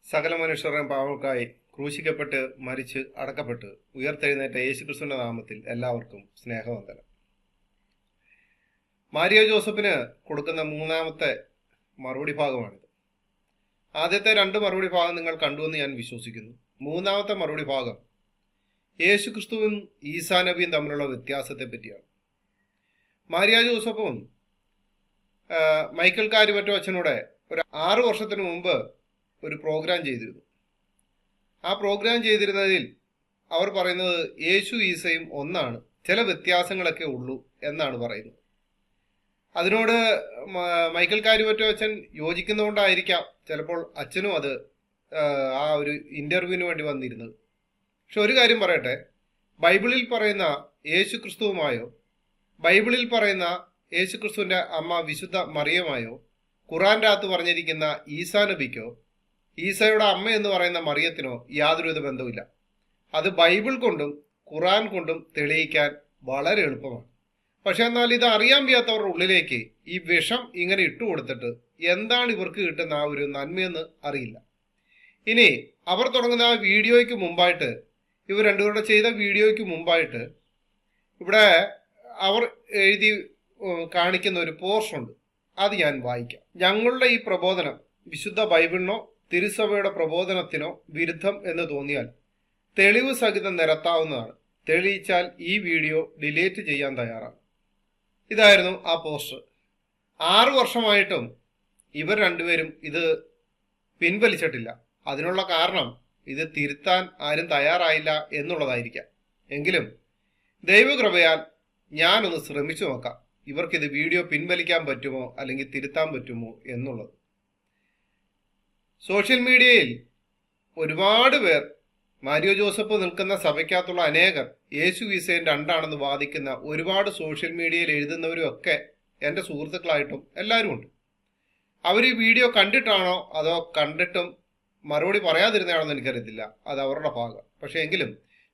സകല മനുഷ്യരുടെയും പാവങ്ങൾക്കായി ക്രൂശിക്കപ്പെട്ട് മരിച്ച് അടക്കപ്പെട്ട് ഉയർത്തെഴുന്നേറ്റ യേശുക്രിസ്തുവിന്റെ നാമത്തിൽ എല്ലാവർക്കും സ്നേഹവന്ദനം. മാരിയോ ജോസഫിന് കൊടുക്കുന്ന മൂന്നാമത്തെ മറുപടി ഭാഗമാണിത്. ആദ്യത്തെ രണ്ട് മറുപടി ഭാഗം നിങ്ങൾ കണ്ടുവെന്ന് ഞാൻ വിശ്വസിക്കുന്നു. മൂന്നാമത്തെ മറുപടി ഭാഗം യേശുക്രിസ്തുവും ഈസാ നബിയും തമ്മിലുള്ള വ്യത്യാസത്തെ പറ്റിയാണ്. മാരിയോ ജോസഫും മൈക്കൽ കാര്യമറ്റോ അച്ഛനോടെ ഒരു 6 വർഷത്തിന് മുമ്പ് ഒരു പ്രോഗ്രാം ചെയ്തിരുന്നു. ആ പ്രോഗ്രാം ചെയ്തിരുന്നതിൽ അവർ പറയുന്നത് യേശു ഈസയും ഒന്നാണ്, ചില വ്യത്യാസങ്ങളൊക്കെ ഉള്ളൂ എന്നാണ് പറയുന്നത്. അതിനോട് മൈക്കൽ കാര്യമറ്റോ അച്ഛൻ യോജിക്കുന്നതുകൊണ്ടായിരിക്കാം ചിലപ്പോൾ അച്ഛനും അത് ആ ഒരു ഇന്റർവ്യൂവിന് വേണ്ടി വന്നിരുന്നത്. പക്ഷെ ഒരു കാര്യം പറയട്ടെ, ബൈബിളിൽ പറയുന്ന യേശു ക്രിസ്തുവുമായോ ബൈബിളിൽ പറയുന്ന യേശു ക്രിസ്തുവിന്റെ അമ്മ വിശുദ്ധ മറിയമായോ ഖുറാന്റെ അകത്ത് പറഞ്ഞിരിക്കുന്ന ഈസാ നബിക്കോ ഈസയുടെ അമ്മ എന്ന് പറയുന്ന മറിയത്തിനോ യാതൊരുവിധ ബന്ധവുമില്ല. അത് ബൈബിൾ കൊണ്ടും ഖുറാൻ കൊണ്ടും തെളിയിക്കാൻ വളരെ എളുപ്പമാണ്. പക്ഷെ എന്നാൽ ഇത് അറിയാൻ വയ്യാത്തവരുടെ ഉള്ളിലേക്ക് ഈ വിഷം ഇങ്ങനെ ഇട്ടുകൊടുത്തിട്ട് എന്താണ് ഇവർക്ക് കിട്ടുന്ന ആ ഒരു നന്മയെന്ന് അറിയില്ല. ഇനി അവർ തുടങ്ങുന്ന ആ വീഡിയോയ്ക്ക് മുമ്പായിട്ട്, ഇവർ രണ്ടുപേരുടെ ചെയ്ത വീഡിയോയ്ക്ക് മുമ്പായിട്ട് ഇവിടെ അവർ എഴുതി കാണിക്കുന്ന ഒരു പോർഷൻ ഉണ്ട്. അത് ഞാൻ വായിക്കാം. ഞങ്ങളുടെ ഈ പ്രബോധനം വിശുദ്ധ ബൈബിളിനോ തിരുസഭയുടെ പ്രബോധനത്തിനോ വിരുദ്ധം എന്ന് തോന്നിയാൽ തെളിവ് സഹിതം നിരത്താവുന്നതാണ്. തെളിയിച്ചാൽ ഈ വീഡിയോ ഡിലീറ്റ് ചെയ്യാൻ തയ്യാറാണ്. ഇതായിരുന്നു ആ പോസ്റ്റർ. 6 വർഷമായിട്ടും ഇവർ രണ്ടുപേരും ഇത് പിൻവലിച്ചിട്ടില്ല. അതിനുള്ള കാരണം ഇത് തിരുത്താൻ ആരും തയ്യാറായില്ല എന്നുള്ളതായിരിക്കാം. എങ്കിലും ദൈവകൃപയാൽ ഞാനൊന്ന് ശ്രമിച്ചു നോക്കാം, ഇവർക്കിത് വീഡിയോ പിൻവലിക്കാൻ പറ്റുമോ അല്ലെങ്കിൽ തിരുത്താൻ പറ്റുമോ എന്നുള്ളത്. സോഷ്യൽ മീഡിയയിൽ ഒരുപാട് പേർ മാരിയോ ജോസഫ് നിൽക്കുന്ന സഭയ്ക്കകത്തുള്ള അനേകർ യേശു ഈസയും രണ്ടാണെന്ന് വാദിക്കുന്ന ഒരുപാട് സോഷ്യൽ മീഡിയയിൽ എഴുതുന്നവരും ഒക്കെ എൻ്റെ സുഹൃത്തുക്കളായിട്ടും എല്ലാവരും ഉണ്ട്. അവർ ഈ വീഡിയോ കണ്ടിട്ടാണോ അതോ കണ്ടിട്ടും മറുപടി പറയാതിരുന്നതാണോ എന്ന് എനിക്കറിയത്തില്ല. അത് അവരുടെ ഭാഗം. പക്ഷെ എങ്കിലും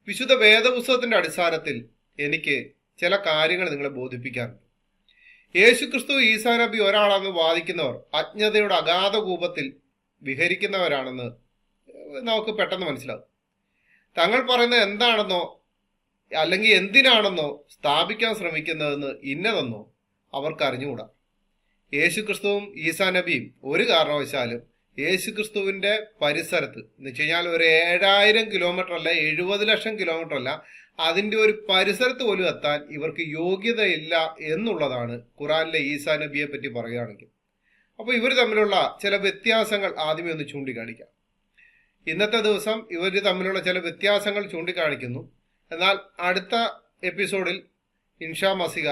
വിശുദ്ധ വേദപുസ്തകത്തിന്റെ അടിസ്ഥാനത്തിൽ എനിക്ക് ചില കാര്യങ്ങൾ നിങ്ങളെ ബോധിപ്പിക്കാറുണ്ട്. യേശു ക്രിസ്തു ഈസാ നബി ഒരാളാണെന്ന് വാദിക്കുന്നവർ അജ്ഞതയുടെ അഗാധ കൂപത്തിൽ വിഹരിക്കുന്നവരാണെന്ന് നമുക്ക് പെട്ടെന്ന് മനസ്സിലാവും. തങ്ങൾ പറയുന്നത് എന്താണെന്നോ അല്ലെങ്കിൽ എന്തിനാണെന്നോ സ്ഥാപിക്കാൻ ശ്രമിക്കുന്നതെന്ന് ഇന്നതെന്നോ അവർക്ക് അറിഞ്ഞുകൂടാ. യേശു ക്രിസ്തുവും ഈസാ നബിയും ഒരു കാരണവശാലും യേശു ക്രിസ്തുവിന്റെ പരിസരത്ത് എന്ന് വെച്ച് കഴിഞ്ഞാൽ ഒരു 7000 കിലോമീറ്റർ അല്ല, 70 ലക്ഷം കിലോമീറ്റർ അല്ല, അതിന്റെ ഒരു പരിസരത്ത് പോലും എത്താൻ ഇവർക്ക് യോഗ്യതയില്ല എന്നുള്ളതാണ് ഖുറാനിലെ ഈസാ നബിയെ പറ്റി പറയുകയാണെങ്കിൽ. അപ്പോൾ ഇവർ തമ്മിലുള്ള ചില വ്യത്യാസങ്ങൾ ആദ്യമേ ഒന്ന് ചൂണ്ടിക്കാണിക്കാം. ഇന്നത്തെ ദിവസം ഇവർ തമ്മിലുള്ള ചില വ്യത്യാസങ്ങൾ ചൂണ്ടിക്കാണിക്കുന്നു. എന്നാൽ അടുത്ത എപ്പിസോഡിൽ ഇൻഷാ മസിക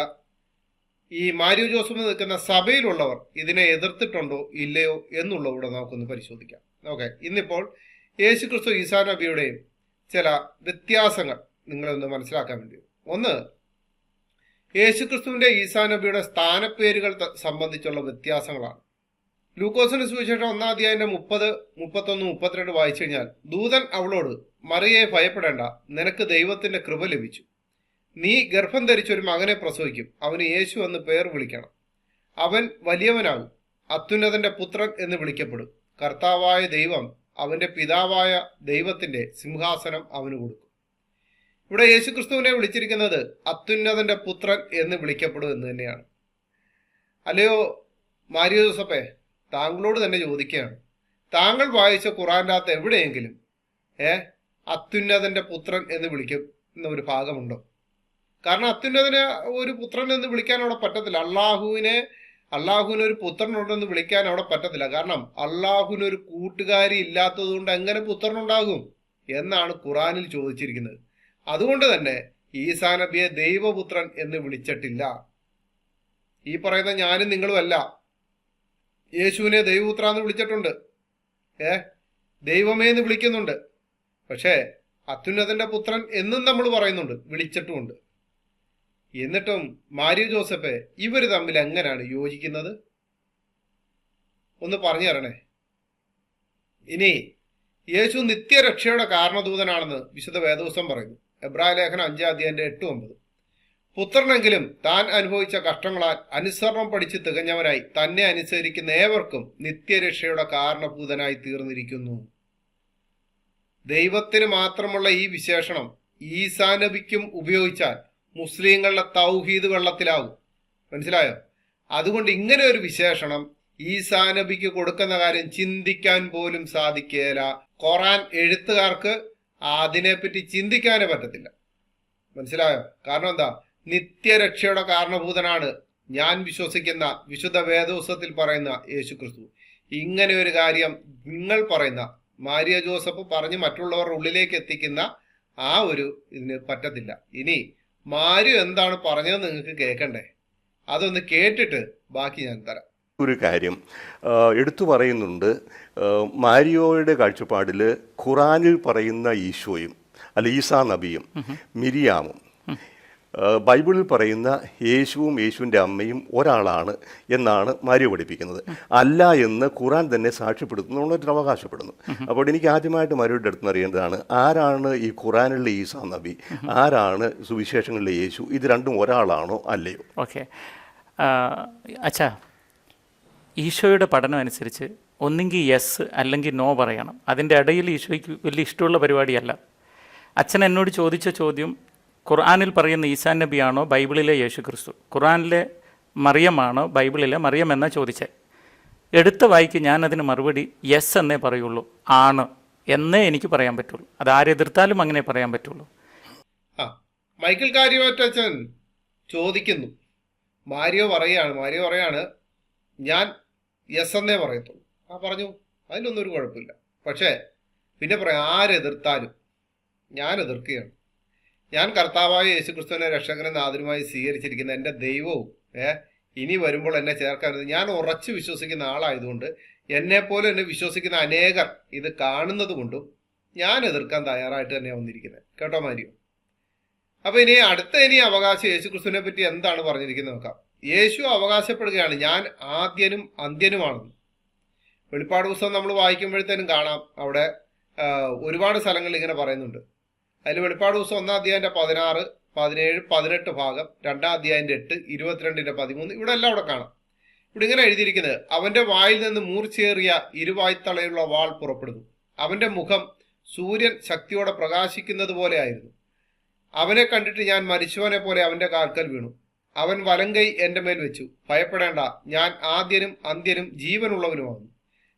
ഈ മാരിയോ ജോസഫ് നിൽക്കുന്ന സഭയിലുള്ളവർ ഇതിനെ എതിർത്തിട്ടുണ്ടോ ഇല്ലയോ എന്നുള്ളവിടെ നമുക്കൊന്ന് പരിശോധിക്കാം. ഓക്കെ, ഇന്നിപ്പോൾ യേശു ക്രിസ്തു ഈസാ നബിയുടെയും ചില വ്യത്യാസങ്ങൾ നിങ്ങളൊന്ന് മനസ്സിലാക്കാൻ വേണ്ടി. ഒന്ന്, യേശു ക്രിസ്തുവിന്റെ ഈസാ നബിയുടെ സ്ഥാനപ്പേരുകൾ സംബന്ധിച്ചുള്ള വ്യത്യാസങ്ങളാണ്. ലൂക്കോസിന്റെ സുവിശേഷം 1-ാം അധ്യായം 30, 31, 32 വായിച്ചു കഴിഞ്ഞാൽ, ദൂതൻ അവളോട്, മറിയയെ ഭയപ്പെടേണ്ട, നിനക്ക് ദൈവത്തിന്റെ കൃപ ലഭിച്ചു. നീ ഗർഭം ധരിച്ചൊരു മകനെ പ്രസവിക്കും, അവന് യേശു എന്ന് പേർ വിളിക്കണം. അവൻ വലിയവനാകും, അത്യുന്നതന്റെ പുത്രൻ എന്ന് വിളിക്കപ്പെടും. കർത്താവായ ദൈവം അവന്റെ പിതാവായ ദൈവത്തിന്റെ സിംഹാസനം അവന് കൊടുക്കും. ഇവിടെ യേശുക്രിസ്തുവിനെ വിളിച്ചിരിക്കുന്നത് അത്യുന്നതന്റെ പുത്രൻ എന്ന് വിളിക്കപ്പെടും എന്ന് തന്നെയാണ്. അല്ലയോ മാരിയോ ജോസഫേ, താങ്കളോട് തന്നെ ചോദിക്കുകയാണ്, താങ്കൾ വായിച്ച ഖുറാന്റെ അകത്ത് എവിടെയെങ്കിലും അത്യുന്നതന്റെ പുത്രൻ എന്ന് വിളിക്കുന്ന ഒരു ഭാഗമുണ്ടോ? കാരണം അത്യുന്നതനെ ഒരു പുത്രൻ എന്ന് വിളിക്കാൻ അവിടെ പറ്റത്തില്ല. അള്ളാഹുവിന് ഒരു പുത്രനുണ്ടെന്ന് വിളിക്കാൻ അവിടെ പറ്റത്തില്ല. കാരണം അള്ളാഹുവിന് ഒരു കൂട്ടുകാരി ഇല്ലാത്തത് കൊണ്ട് എങ്ങനെ പുത്രനുണ്ടാകും എന്നാണ് ഖുറാനിൽ ചോദിച്ചിരിക്കുന്നത്. അതുകൊണ്ട് തന്നെ ഈസാ നബിയെ ദൈവപുത്രൻ എന്ന് വിളിച്ചിട്ടില്ല. ഈ പറയുന്ന ഞാനും നിങ്ങളുമല്ല യേശുവിനെ ദൈവപുത്ര എന്ന് വിളിച്ചിട്ടുണ്ട്, ദൈവമേ എന്ന് വിളിക്കുന്നുണ്ട്. പക്ഷേ അത്യുന്നതന്റെ പുത്രൻ എന്നും നമ്മൾ പറയുന്നുണ്ട്, വിളിച്ചിട്ടുമുണ്ട്. എന്നിട്ടും മാരിയോ ജോസഫെ ഇവർ തമ്മിൽ എങ്ങനെയാണ് യോജിക്കുന്നത്? ഒന്ന് പറഞ്ഞു തരണേ. ഇനി യേശു നിത്യരക്ഷയുടെ കാരണദൂതനാണെന്ന് വിശുദ്ധ വേദപുസ്തകം പറയുന്നു. എബ്രായ ലേഖനം 5-ാം അധ്യായം 8-9. പുത്രനെങ്കിലും താൻ അനുഭവിച്ച കഷ്ടങ്ങളാൽ അനുസരണം പഠിച്ച് തികഞ്ഞവനായി തന്നെ അനുസരിക്കുന്ന ഏവർക്കും നിത്യരക്ഷയുടെ കാരണഭൂതനായി തീർന്നിരിക്കുന്നു. ദൈവത്തിന് മാത്രമുള്ള ഈ വിശേഷണം ഈസാ നബിക്കും ഉപയോഗിച്ചാൽ മുസ്ലിങ്ങളുടെ തൗഹീദ് വെള്ളത്തിലാകും. മനസ്സിലായോ? അതുകൊണ്ട് ഇങ്ങനെ ഒരു വിശേഷണം ഈസാ നബിക്ക് കൊടുക്കുന്ന കാര്യം ചിന്തിക്കാൻ പോലും സാധിക്കുകയില്ല. ഖുർആൻ എഴുത്തുകാർക്ക് അതിനെപ്പറ്റി ചിന്തിക്കാനേ പറ്റത്തില്ല. മനസ്സിലായോ? കാരണം എന്താ? നിത്യരക്ഷയുടെ കാരണഭൂതനാണ് ഞാൻ വിശ്വസിക്കുന്ന വിശുദ്ധ വേദപുസ്തകത്തിൽ പറയുന്ന യേശുക്രിസ്തു. ഇങ്ങനെ ഒരു കാര്യം നിങ്ങൾ പറയുന്ന മാരിയ ജോസഫ് പറഞ്ഞ് മറ്റുള്ളവരുടെ ഉള്ളിലേക്ക് എത്തിക്കുന്ന ആ ഒരു ഇതിന് പറ്റത്തില്ല. ഇനി മാരിയോ എന്താണ് പറഞ്ഞതെന്ന് നിങ്ങൾക്ക് കേൾക്കണ്ടേ? അതൊന്ന് കേട്ടിട്ട് ബാക്കി ഞാൻ തരാം. ഒരു കാര്യം എടുത്തു പറയുന്നുണ്ട്. മാരിയോയുടെ കാഴ്ചപ്പാടിൽ ഖുറാനിൽ പറയുന്ന ഈശോയും ഈസാ നബിയും മിരിയാമും ബൈബിളിൽ പറയുന്ന യേശുവും യേശുവിൻ്റെ അമ്മയും ഒരാളാണ് എന്നാണ് മാരിയോ പഠിപ്പിക്കുന്നത്. അല്ല എന്ന് ഖുറാൻ തന്നെ സാക്ഷ്യപ്പെടുത്തുന്നു, അവകാശപ്പെടുന്നു. അപ്പോൾ എനിക്ക് ആദ്യമായിട്ട് മാരിയോയുടെ അടുത്ത് അറിയേണ്ടതാണ്, ആരാണ് ഈ ഖുറാനിലെ ഈസാ നബി, ആരാണ് സുവിശേഷങ്ങളിലെ യേശു? ഇത് രണ്ടും ഒരാളാണോ അല്ലയോ? ഓക്കെ അച്ഛാ, ഈശോയുടെ പഠനം അനുസരിച്ച് ഒന്നെങ്കിൽ യെസ് അല്ലെങ്കിൽ നോ പറയണം. അതിൻ്റെ ഇടയിൽ ഈശോയ്ക്ക് വലിയ ഇഷ്ടമുള്ള പരിപാടിയല്ല. അച്ഛൻ എന്നോട് ചോദിച്ച ചോദ്യം ഖുർആനിൽ പറയുന്ന ഈസാ നബിയാണോ ബൈബിളിലെ യേശു ക്രിസ്തു, ഖുർആനിലെ മറിയമാണോ ബൈബിളിലെ മറിയം എന്നാ ചോദിച്ചത്. എടുത്ത വായിക്ക് ഞാൻ അതിന് മറുപടി യെസ് എന്നേ പറയുള്ളൂ, ആണ് എന്നേ എനിക്ക് പറയാൻ പറ്റുള്ളൂ. അത് ആരെതിർത്താലും അങ്ങനെ പറയാൻ പറ്റുള്ളൂ. മൈക്കിൾ കാര്യമാറ്റച്ഛൻ ചോദിക്കുന്നു, മാരിയോ പറയാണ് ഞാൻ യെസ് എന്നേ പറയത്തുള്ളൂ. പറഞ്ഞു, അതിലൊന്നും ഒരു കുഴപ്പമില്ല. പക്ഷേ പിന്നെ പറയാം, ആരെതിർത്താലും ഞാൻ എതിർക്കുകയാണ്. ഞാൻ കർത്താവായ യേശുക്രിസ്തുവിനെ രക്ഷകനും നാഥനുമായി സ്വീകരിച്ചിരിക്കുന്ന എൻ്റെ ദൈവവും ഇനി വരുമ്പോൾ എന്നെ ചേർക്കാറുണ്ട്. ഞാൻ ഉറച്ചു വിശ്വസിക്കുന്ന ആളായതുകൊണ്ട് എന്നെപ്പോലെ എന്നെ വിശ്വസിക്കുന്ന അനേകർ ഇത് കാണുന്നത് കൊണ്ടും ഞാൻ എതിർക്കാൻ തയ്യാറായിട്ട് തന്നെയാണ് വന്നിരിക്കുന്നത്. കേട്ടോ മാരിയോ? അപ്പൊ ഇനി അവകാശം യേശുക്രിസ്തുവിനെ പറ്റി എന്താണ് പറഞ്ഞിരിക്കുന്നത് നോക്കാം. യേശു അവകാശപ്പെടുകയാണ് ഞാൻ ആദ്യനും അന്ത്യനുമാണെന്ന്. വെളിപ്പാട് പുസ്തകം നമ്മൾ വായിക്കുമ്പോഴത്തേനും കാണാം, അവിടെ ഒരുപാട് സ്ഥലങ്ങളിൽ ഇങ്ങനെ പറയുന്നുണ്ട്. അതിൽ വെളിപ്പാട് പുസ്തകം 1-ാം അധ്യായന്റെ 16, 17, 18 ഭാഗം, 2-ാം അധ്യായന്റെ 8, 22-ന്റെ 13 ഇവിടെ എല്ലാം അവിടെ കാണാം. ഇവിടെ ഇങ്ങനെ എഴുതിയിരിക്കുന്നത്, അവന്റെ വായിൽ നിന്ന് മൂർച്ചയേറിയ ഇരുവായ്ത്തളയുള്ള വാൾ പുറപ്പെടുന്നു. അവന്റെ മുഖം സൂര്യൻ ശക്തിയോടെ പ്രകാശിക്കുന്നത് പോലെ ആയിരുന്നു. അവനെ കണ്ടിട്ട് ഞാൻ മരിച്ചവനെ പോലെ അവന്റെ കാൽക്കൽ വീണു. അവൻ വലങ്കൈ എന്റെ മേൽ വെച്ചു. ഭയപ്പെടേണ്ട, ഞാൻ ആദ്യനും അന്ത്യനും ജീവനുള്ളവനുമാകുന്നു.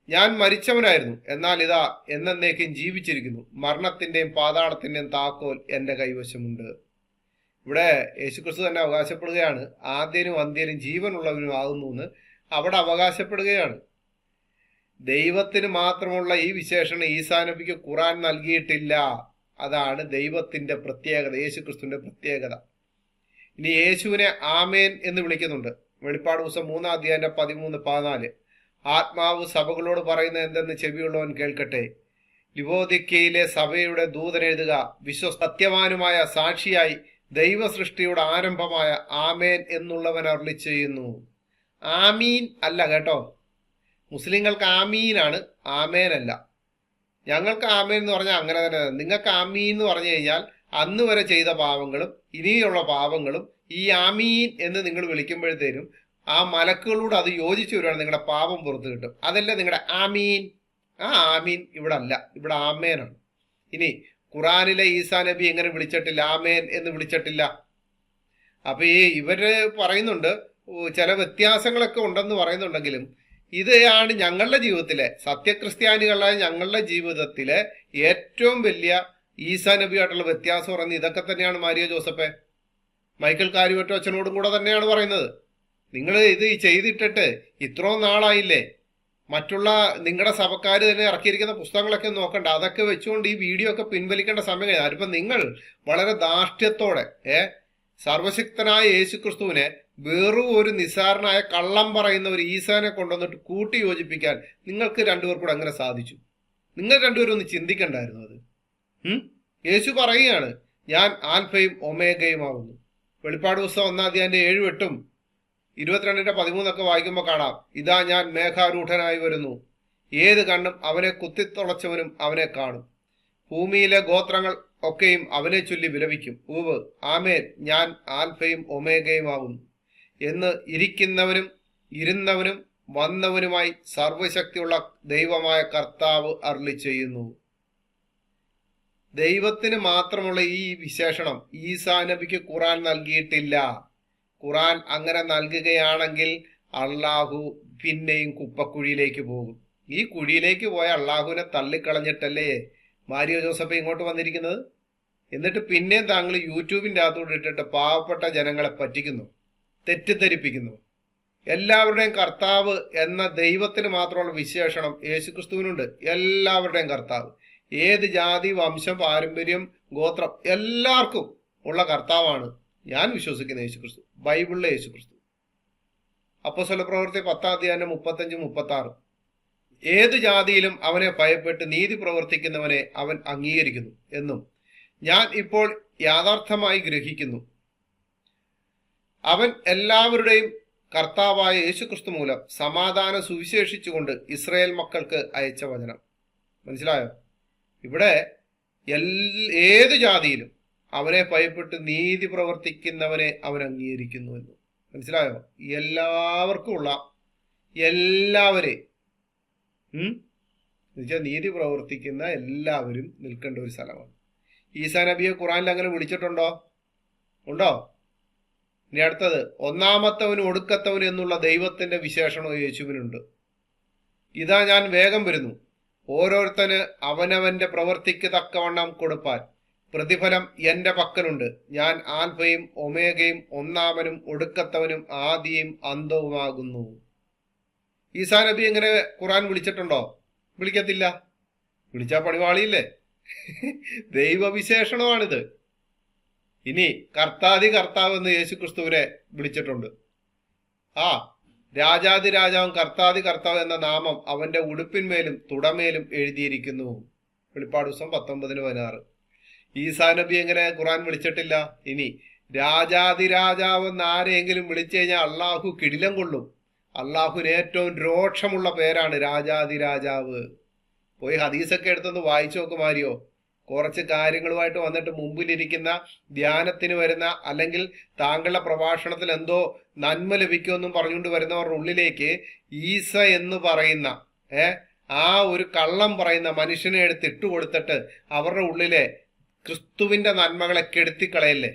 ഞാൻ മരിച്ചവനായിരുന്നു, എന്നാൽ ഇതാ എന്നേക്കും ജീവിച്ചിരിക്കുന്നു. മരണത്തിന്റെയും പാതാളത്തിന്റെയും താക്കോൽ എന്റെ കൈവശമുണ്ട്. ഇവിടെ യേശുക്രിസ്തു തന്നെ അവകാശപ്പെടുകയാണ് ആദ്യനും അന്ത്യനും ജീവനുള്ളവനും ആകുന്നു എന്ന് അവിടെ അവകാശപ്പെടുകയാണ്. ദൈവത്തിന് മാത്രമുള്ള ഈ വിശേഷണം ഈസാ നബിക്ക് ഖുർആൻ നൽകിയിട്ടില്ല. അതാണ് ദൈവത്തിന്റെ പ്രത്യേകത, യേശുക്രിസ്തുവിന്റെ പ്രത്യേകത. ഇനി യേശുവിനെ ആമേൻ എന്ന് വിളിക്കുന്നുണ്ട്. വെളിപ്പാട് പുസ്തകം 3-ാം അധ്യായന്റെ 13, 14 ആത്മാവ് സഭകളോട് പറയുന്ന എന്തെന്ന് ചെവിയുള്ളവൻ കേൾക്കട്ടെ. ലിവോദിക്കയിലെ സഭയുടെ ദൂതനെഴുതുക, സത്യവാനുമായ സാക്ഷിയായി ദൈവ സൃഷ്ടിയുടെ ആരംഭമായ ആമേൻ എന്നുള്ളവൻ അരുളി ചെയ്യുന്നു. ആമീൻ അല്ല കേട്ടോ, മുസ്ലിങ്ങൾക്ക് ആമീനാണ്, ആമേൻ അല്ല. ഞങ്ങൾക്ക് ആമേൻ എന്ന് പറഞ്ഞാൽ അങ്ങനെ തന്നെ. നിങ്ങൾക്ക് ആമീൻ എന്ന് പറഞ്ഞു കഴിഞ്ഞാൽ അന്ന് വരെ ചെയ്ത പാവങ്ങളും ഇനിയുള്ള പാവങ്ങളും ഈ ആമീൻ എന്ന് നിങ്ങൾ വിളിക്കുമ്പോഴത്തേനും ആ മലക്കുകളോട് അത് യോജിച്ചു വരുവാണ്, നിങ്ങളുടെ പാപം പുറത്തു കിട്ടും. അതല്ല നിങ്ങളുടെ ആമീൻ. ആ ആമീൻ ഇവിടെ അല്ല, ഇവിടെ ആമേനാണ്. ഇനി ഖുറാനിലെ ഈസാ നബി എങ്ങനെ വിളിച്ചിട്ടില്ല, ആമേൻ എന്ന് വിളിച്ചിട്ടില്ല. അപ്പൊ ഇവര് പറയുന്നുണ്ട് ചില വ്യത്യാസങ്ങളൊക്കെ ഉണ്ടെന്ന് പറയുന്നുണ്ടെങ്കിലും ഇതാണ് ഞങ്ങളുടെ ജീവിതത്തിലെ സത്യക്രിസ്ത്യാനികളായ ഞങ്ങളുടെ ജീവിതത്തിലെ ഏറ്റവും വലിയ ഈസാ നബിയായിട്ടുള്ള വ്യത്യാസം പറയുന്നത് ഇതൊക്കെ തന്നെയാണ്. മാരിയ ജോസഫെ, മൈക്കിൾ കാര്യവറ്റോ അച്ഛനോടും കൂടെ തന്നെയാണ് പറയുന്നത്. നിങ്ങൾ ഇത് ചെയ്തിട്ടിട്ട് ഇത്രയും നാളായില്ലേ, മറ്റുള്ള നിങ്ങളുടെ സഭക്കാർ തന്നെ ഇറക്കിയിരിക്കുന്ന പുസ്തകങ്ങളൊക്കെ നോക്കണ്ട, അതൊക്കെ വെച്ചുകൊണ്ട് ഈ വീഡിയോ ഒക്കെ പിൻവലിക്കേണ്ട സമയം കഴിഞ്ഞു. അതിപ്പം നിങ്ങൾ വളരെ ധാർഷ്ട്യത്തോടെ സർവശക്തനായ യേശുക്രിസ്തുവിനെ വെറും ഒരു നിസ്സാരനായ കള്ളം പറയുന്ന ഒരു ഈസാനെ കൊണ്ടുവന്നിട്ട് കൂട്ടി യോജിപ്പിക്കാൻ നിങ്ങൾക്ക് രണ്ടുപേർ കൂടെ അങ്ങനെ സാധിച്ചു? നിങ്ങൾ രണ്ടുപേരും ഒന്ന് ചിന്തിക്കണ്ടായിരുന്നു അത്. യേശു പറയുകയാണ് ഞാൻ ആൽഫയും ഒമേഗയും ആകുന്നു. വെളിപ്പാട് പുസ്തകം 1-ാം അധ്യായന്റെ 7, 8, 22-ന്റെ 13 വായിക്കുമ്പോൾ കാണാം, ഇതാ ഞാൻ മേഘാരൂഢനായി വരുന്നു, ഏത് കണ്ണും അവനെ കുത്തിത്തുളച്ചവനും അവനെ കാണും, ഭൂമിയിലെ ഗോത്രങ്ങൾ ഒക്കെയും അവനെ ചൊല്ലി വിലപിക്കും. ഊവ് ആമേൻ, ഞാൻ ആൽഫയും ഒമേഗയും ആകുന്നു എന്ന് ഇരിക്കുന്നവനും ഇരുന്നവനും വന്നവനുമായി സർവശക്തിയുള്ള ദൈവമായ കർത്താവ് അരുളി ചെയ്യുന്നു. ദൈവത്തിന് മാത്രമുള്ള ഈ വിശേഷണം ഈസാ നബിക്ക് ഖുറാൻ നൽകിയിട്ടില്ല. ഖുറാൻ അങ്ങനെ നൽകുകയാണെങ്കിൽ അള്ളാഹു പിന്നെയും കുപ്പക്കുഴിയിലേക്ക് പോകും. ഈ കുഴിയിലേക്ക് പോയ അള്ളാഹുവിനെ തള്ളിക്കളഞ്ഞിട്ടല്ലേ മാരിയോ ജോസഫ് ഇങ്ങോട്ട് വന്നിരിക്കുന്നത്? എന്നിട്ട് പിന്നെയും താങ്കൾ യൂട്യൂബിൻ്റെ അകത്തോട്ട് ഇട്ടിട്ട് പാവപ്പെട്ട ജനങ്ങളെ പറ്റിക്കുന്നു, തെറ്റിദ്ധരിപ്പിക്കുന്നു. എല്ലാവരുടെയും കർത്താവ് എന്ന ദൈവത്തിന് മാത്രമുള്ള വിശേഷണം യേശുക്രിസ്തുവിനുണ്ട്. എല്ലാവരുടെയും കർത്താവ്, ഏത് ജാതി, വംശം, പാരമ്പര്യം, ഗോത്രം എല്ലാവർക്കും ഉള്ള കർത്താവാണ് ഞാൻ വിശ്വസിക്കുന്ന യേശുക്രിസ്തു, ബൈബിളിലെ യേശുക്രിസ്തു. അപ്പോസ്തല പ്രവൃത്തി 10:35-36. ഏത് ജാതിയിലും അവനെ ഭയപ്പെട്ട് നീതി പ്രവർത്തിക്കുന്നവനെ അവൻ അംഗീകരിക്കുന്നു എന്നും ഞാൻ ഇപ്പോൾ യാഥാർത്ഥ്യമായി ഗ്രഹിക്കുന്നു. അവൻ എല്ലാവരുടെയും കർത്താവായ യേശുക്രിസ്തു മൂലം സമാധാനം സുവിശേഷിച്ചുകൊണ്ട് ഇസ്രായേൽ മക്കൾക്ക് അയച്ച വചനം. മനസ്സിലായോ? ഇവിടെ ഏത് ജാതിയിലും അവനെ ഭയപ്പെട്ട് നീതി പ്രവർത്തിക്കുന്നവനെ അവൻ അംഗീകരിക്കുന്നു എന്ന്. മനസ്സിലായോ? എല്ലാവർക്കും ഉള്ള എല്ലാവരെയും എന്നുവെച്ചാൽ നീതി പ്രവർത്തിക്കുന്ന എല്ലാവരും നിൽക്കേണ്ട ഒരു സ്ഥലമാണ്. ഈസാ നബിയെ ഖുറാനിൽ അങ്ങനെ വിളിച്ചിട്ടുണ്ടോ? ഉണ്ടോ? ഇനി അടുത്തത്, ഒന്നാമത്തവനും ഒടുക്കത്തവനും എന്നുള്ള ദൈവത്തിന്റെ വിശേഷണവും യേശുവിനുണ്ട്. ഇതാ ഞാൻ വേഗം വരുന്നു, ഓരോരുത്തന് അവനവന്റെ പ്രവൃത്തിക്ക് തക്കവണ്ണം കൊടുപ്പാൻ പ്രതിഫലം എന്റെ പക്കലുണ്ട്. ഞാൻ ആൽഫയും ഒമേഗയും ഒന്നാമനും ഒടുക്കത്തവനും ആദിയും അന്തവുമാകുന്നു. ഈസാ നബി എങ്ങനെ ഖുറാൻ വിളിച്ചിട്ടുണ്ടോ? വിളിക്കത്തില്ല. വിളിച്ചാ പണിവാളിയില്ലേ? ദൈവവിശേഷണമാണിത്. ഇനി കർത്താതി കർത്താവ് എന്ന് യേശുക്രിസ്തുവിനെ വിളിച്ചിട്ടുണ്ട്. ആ രാജാതി രാജാവും കർത്താതി കർത്താവ് എന്ന നാമം അവന്റെ ഉടുപ്പിന്മേലും തുടമേലും എഴുതിയിരിക്കുന്നു. വെളിപ്പാട് ദിവസം 19:16. ഈസാ നബി എങ്ങനെ ഖുറാൻ വിളിച്ചിട്ടില്ല? ഇനി രാജാതി രാജാവ് എന്ന് ആരെയെങ്കിലും വിളിച്ചു കഴിഞ്ഞാൽ അള്ളാഹു കിടിലം കൊള്ളും. അള്ളാഹുവിന് ഏറ്റവും രോക്ഷമുള്ള പേരാണ് രാജാതി രാജാവ്. പോയി ഹദീസൊക്കെ എടുത്തൊന്ന് വായിച്ചു നോക്കുമാരിയോ. കുറച്ച് കാര്യങ്ങളുമായിട്ട് വന്നിട്ട് മുമ്പിലിരിക്കുന്ന ധ്യാനത്തിന് വരുന്ന, അല്ലെങ്കിൽ താങ്കളുടെ പ്രഭാഷണത്തിൽ എന്തോ നന്മ ലഭിക്കുമെന്നും പറഞ്ഞുകൊണ്ട് വരുന്നവരുടെ ഉള്ളിലേക്ക് ഈസ എന്ന് പറയുന്ന ആ ഒരു കള്ളം പറയുന്ന മനുഷ്യനെ എടുത്ത് ഇട്ടുകൊടുത്തിട്ട് അവരുടെ ഉള്ളിലെ ക്രിസ്തുവിന്റെ നന്മകളെ കെടുത്തിക്കളയല്ലേ.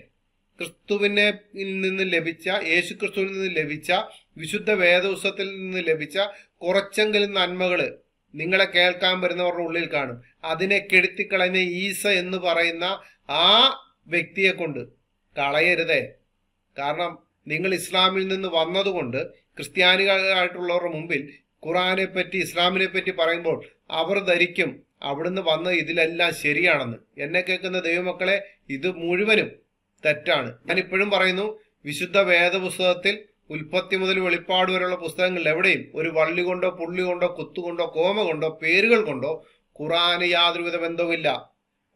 ക്രിസ്തുവിനെ നിന്ന് ലഭിച്ച, യേശു ക്രിസ്തുവിൽ നിന്ന് ലഭിച്ച, വിശുദ്ധ വേദപുസ്തകത്തിൽ നിന്ന് ലഭിച്ച കുറച്ചെങ്കിലും നന്മകള് നിങ്ങളെ കേൾക്കാൻ വരുന്നവരുടെ ഉള്ളിൽ കാണും. അതിനെ കെടുത്തിക്കളയുന്ന ഈസ എന്ന് പറയുന്ന ആ വ്യക്തിയെ കൊണ്ട് കളയരുതേ. കാരണം നിങ്ങൾ ഇസ്ലാമിൽ നിന്ന് വന്നതുകൊണ്ട് ക്രിസ്ത്യാനികളായിട്ടുള്ളവരുടെ മുമ്പിൽ ഖുറാനെ പറ്റി, ഇസ്ലാമിനെ പറ്റി പറയുമ്പോൾ അവർ ധരിക്കും അവിടുന്ന് വന്ന് ഇതിലെല്ലാം ശരിയാണെന്ന്. എന്നെ കേൾക്കുന്ന ദൈവമക്കളെ, ഇത് മുഴുവനും തെറ്റാണ്. ഞാനിപ്പോഴും പറയുന്നു, വിശുദ്ധ വേദപുസ്തകത്തിൽ ഉൽപ്പത്തി മുതൽ വെളിപ്പാട് വരെയുള്ള പുസ്തകങ്ങളിൽ എവിടെയും ഒരു വള്ളി കൊണ്ടോ പുള്ളി കൊണ്ടോ കുത്തുകൊണ്ടോ കോമ കൊണ്ടോ പേരുകൾ കൊണ്ടോ ഖുറാന് യാതൊരുവിധ ബന്ധവുമില്ല.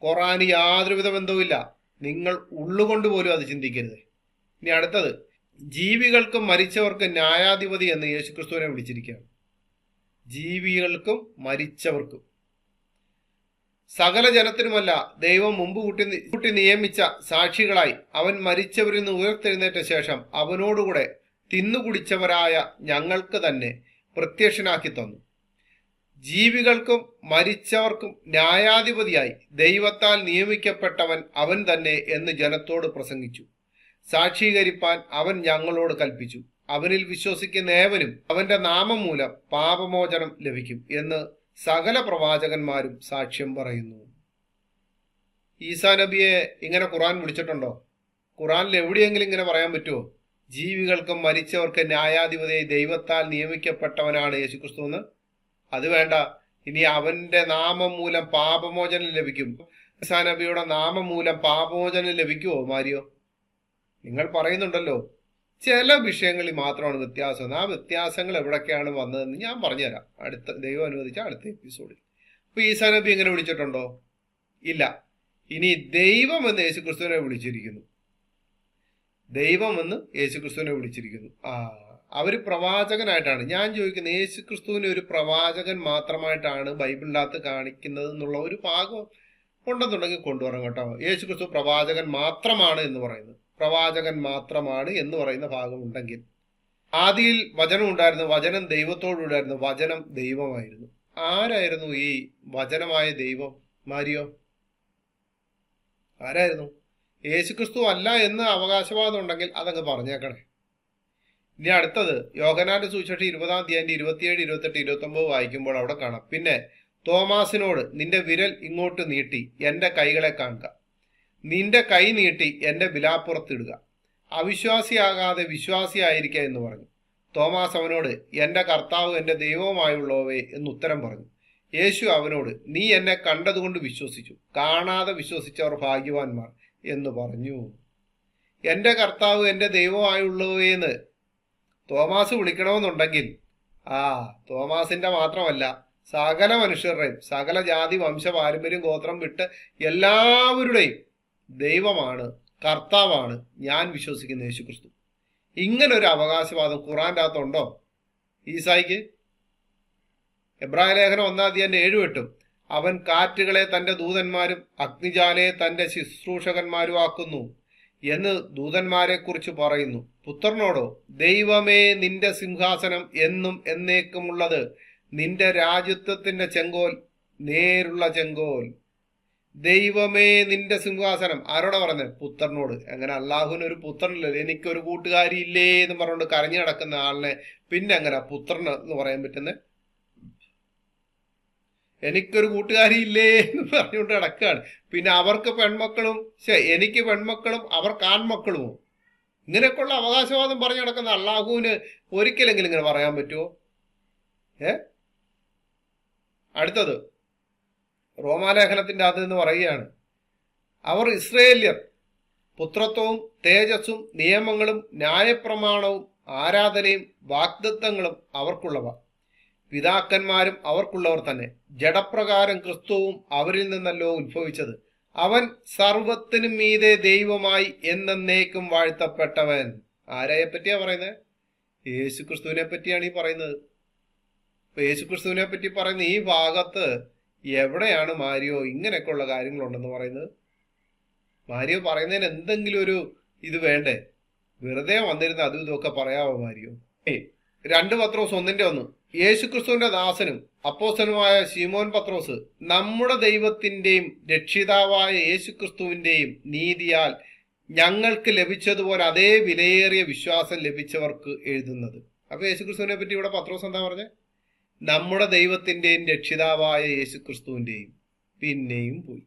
ഖുറാന് യാതൊരുവിധ ബന്ധവുമില്ല. നിങ്ങൾ ഉള്ളുകൊണ്ട് പോലും അത് ചിന്തിക്കരുത്. ഇനി അടുത്തത്, ജീവികൾക്കും മരിച്ചവർക്കും ന്യായാധിപതി എന്ന് യേശുക്രിസ്തുവിനെ വിളിച്ചിരിക്കുകയാണ്. ജീവികൾക്കും മരിച്ചവർക്കും, സകല ജനത്തിനുമല്ല, ദൈവം മുമ്പ് കൂട്ടി നിയമിച്ച സാക്ഷികളായി അവൻ മരിച്ചവരിൽ നിന്ന് ഉയർത്തെഴുന്നേറ്റ ശേഷം അവനോടുകൂടെ തിന്നുകുടിച്ചവരായ ഞങ്ങൾക്ക് തന്നെ പ്രത്യക്ഷനാക്കി തന്നു. ജീവികൾക്കും മരിച്ചവർക്കും ന്യായാധിപതിയായി ദൈവത്താൽ നിയമിക്കപ്പെട്ടവൻ അവൻ തന്നെ എന്ന് ജനത്തോട് പ്രസംഗിച്ചു. സാക്ഷീകരിപ്പാൻ അവൻ ഞങ്ങളോട് കൽപ്പിച്ചു. അവനിൽ വിശ്വസിക്കുന്ന ഏവനും അവന്റെ നാമം മൂലം പാപമോചനം ലഭിക്കും എന്ന് സകല പ്രവാചകന്മാരും സാക്ഷ്യം പറയുന്നു. ഈസാ നബിയെ ഇങ്ങനെ ഖുറാൻ വിളിച്ചിട്ടുണ്ടോ? ഖുറാനിൽ എവിടെയെങ്കിലും ഇങ്ങനെ പറയാൻ പറ്റുമോ? ജീവികൾക്കും മരിച്ചവർക്ക് ന്യായാധിപതിയായി ദൈവത്താൽ നിയമിക്കപ്പെട്ടവനാണ് യേശുക്രിസ്തു എന്ന്? അത് വേണ്ട. ഇനി അവന്റെ നാമം മൂലം പാപമോചനം ലഭിക്കും. ഈസാ നബിയുടെ നാമം മൂലം പാപമോചനം ലഭിക്കുമോ മാരിയോ? നിങ്ങൾ പറയുന്നുണ്ടല്ലോ ചില വിഷയങ്ങളിൽ മാത്രമാണ് വ്യത്യാസം. ആ വ്യത്യാസങ്ങൾ എവിടൊക്കെയാണ് വന്നതെന്ന് ഞാൻ പറഞ്ഞുതരാം ദൈവം അനുവദിച്ച അടുത്ത എപ്പിസോഡിൽ. അപ്പൊ ഈസാ നബി എങ്ങനെ വിളിച്ചിട്ടുണ്ടോ? ഇല്ല. ഇനി ദൈവം എന്ന് യേശുക്രിസ്തുവിനെ വിളിച്ചിരിക്കുന്നു. ദൈവം എന്ന് യേശുക്രിസ്തുവിനെ വിളിച്ചിരിക്കുന്നു. അവര് പ്രവാചകനായിട്ടാണ്. ഞാൻ ചോദിക്കുന്നത്, യേശുക്രിസ്തുവിനെ ഒരു പ്രവാചകൻ മാത്രമായിട്ടാണ് ബൈബിളിനകത്ത് കാണിക്കുന്നത് എന്നുള്ള ഒരു ഭാഗം ഉണ്ടെന്നുണ്ടെങ്കിൽ കൊണ്ടുവരണം കേട്ടോ. യേശുക്രിസ്തു പ്രവാചകൻ മാത്രമാണ് എന്ന് പറയുന്നത്, പ്രവാചകൻ മാത്രമാണ് എന്ന് പറയുന്ന ഭാഗം ഉണ്ടെങ്കിൽ, ആദിയിൽ വചനം ഉണ്ടായിരുന്നു, വചനം ദൈവത്തോടുണ്ടായിരുന്നു, വചനം ദൈവമായിരുന്നു. ആരായിരുന്നു ഈ വചനമായ ദൈവം മാരിയോ? ആരായിരുന്നു? യേശുക്രിസ്തു അല്ല എന്ന് അവകാശവാദം ഉണ്ടെങ്കിൽ അതങ്ങ് പറഞ്ഞേക്കണേ. ഇനി അടുത്തത് യോഹന്നാന്റെ സുവിശേഷം 20-ാം അധ്യായം 27, 28, 29 വായിക്കുമ്പോൾ അവിടെ കാണാം. പിന്നെ തോമാസിനോട് നിന്റെ വിരൽ ഇങ്ങോട്ട് നീട്ടി എൻ്റെ കൈകളെ കാണുക, നിന്റെ കൈ നീട്ടി എൻ്റെ വിലാപ്പുറത്തിടുക, അവിശ്വാസിയാകാതെ വിശ്വാസിയായിരിക്കുക എന്ന് പറഞ്ഞു. തോമാസ് അവനോട് എൻ്റെ കർത്താവ് എൻ്റെ ദൈവവുമായുള്ളവേ എന്ന് ഉത്തരം പറഞ്ഞു. യേശു അവനോട് നീ എന്നെ കണ്ടതുകൊണ്ട് വിശ്വസിച്ചു, കാണാതെ വിശ്വസിച്ചവർ ഭാഗ്യവാന്മാർ എന്ന് പറഞ്ഞു. എൻ്റെ കർത്താവ് എൻ്റെ ദൈവമായുള്ളവയെന്ന് തോമാസ് വിളിക്കണമെന്നുണ്ടെങ്കിൽ തോമാസിന്റെ മാത്രമല്ല, സകല മനുഷ്യരുടെയും, സകല ജാതി വംശ പാരമ്പര്യം ഗോത്രം വിട്ട് എല്ലാവരുടെയും ദൈവമാണ്, കർത്താവാണ് ഞാൻ വിശ്വസിക്കുന്ന യേശുക്രിസ്തു. ഇങ്ങനൊരു അവകാശവാദം ഖുറാൻ്റെ അകത്തുണ്ടോ ഈസായിക്ക്? എബ്രായ ലേഖനം 1-ാം അധ്യായം 7-8 അവൻ കാറ്റുകളെ തൻ്റെ ദൂതന്മാരും അഗ്നിജാലയെ തൻ്റെ ശുശ്രൂഷകന്മാരും ആക്കുന്നു എന്ന് ദൂതന്മാരെ കുറിച്ച് പറയുന്നു. പുത്രനോടോ ദൈവമേ നിന്റെ സിംഹാസനം എന്നും എന്നേക്കുമുള്ളത്, നിന്റെ രാജ്യത്വത്തിന്റെ ചെങ്കോൽ നേരുള്ള ചെങ്കോൽ. ദൈവമേ നിന്റെ സിംഹാസനം ആരോടാ പറഞ്ഞത്? പുത്രനോട്. അങ്ങനെ അള്ളാഹുവിന് ഒരു പുത്രനില്ലല്ലോ, എനിക്കൊരു കൂട്ടുകാരി ഇല്ലേ എന്ന് പറഞ്ഞുകൊണ്ട് കരഞ്ഞു കിടക്കുന്ന ആളിനെ പിന്നെ എങ്ങനെ പുത്രൻ എന്ന് പറയാൻ പറ്റുന്നത്? എനിക്കൊരു കൂട്ടുകാരി ഇല്ലേ എന്ന് പറഞ്ഞുകൊണ്ട് കിടക്കുകയാണ്. പിന്നെ അവർക്ക് പെൺമക്കളും എനിക്ക് പെൺമക്കളും അവർക്ക് ആൺമക്കളുമോ? ഇങ്ങനെയൊക്കെയുള്ള അവകാശവാദം പറഞ്ഞു കിടക്കുന്ന അള്ളാഹുവിന് ഒരിക്കലെങ്കിലും ഇങ്ങനെ പറയാൻ പറ്റുമോ? അടുത്തത് റോമാലേഖനത്തിന്റെ അത് എന്ന് പറയുകയാണ്, അവർ ഇസ്രയേല്യർ പുത്രത്വവും തേജസ്സും നിയമങ്ങളും ന്യായപ്രമാണവും ആരാധനയും വാഗ്ദത്തങ്ങളും അവർക്കുള്ളവ, പിതാക്കന്മാരും അവർക്കുള്ളവർ തന്നെ. ജഡപ്രകാരം ക്രിസ്തുവും അവരിൽ നിന്നല്ലോ ഉത്ഭവിച്ചത്. അവൻ സർവത്തിനും മീതെ ദൈവമായി എന്നേക്കും വാഴ്ത്തപ്പെട്ടവൻ. ആരെയെ പറ്റിയാ പറയുന്നത്? യേശുക്രിസ്തുവിനെ പറ്റിയാണ് ഈ പറയുന്നത്. ഇപ്പൊ യേശുക്രിസ്തുവിനെ പറ്റി പറയുന്ന ഈ ഭാഗത്ത് എവിടെയാണ് മാരിയോ ഇങ്ങനെയൊക്കെയുള്ള കാര്യങ്ങളുണ്ടെന്ന് പറയുന്നത്? മാരിയോ പറയുന്നതിന് എന്തെങ്കിലും ഒരു ഇത് വേണ്ടേ? വെറുതെ വന്നിരുന്ന അതും ഇതൊക്കെ പറയാവോ മാരിയോ? 2 പത്രോസ് 1:1 യേശുക്രിസ്തുവിന്റെ ദാസനും അപ്പോസ്തലനുമായ ശിമോൻ പത്രോസ് നമ്മുടെ ദൈവത്തിന്റെയും രക്ഷിതാവായ യേശുക്രിസ്തുവിന്റെയും നീതിയാൽ ഞങ്ങൾക്ക് ലഭിച്ചതുപോലെ അതേ വിലയേറിയ വിശ്വാസം ലഭിച്ചവർക്ക് എഴുതുന്നത്. അപ്പൊ യേശുക്രിസ്തുവിനെ പറ്റി ഇവിടെ പത്രോസ് എന്താ പറഞ്ഞത്? നമ്മുടെ ദൈവത്തിന്റെയും രക്ഷിതാവായ യേശുക്രിസ്തുവിന്റെയും. പിന്നെയും പോയി.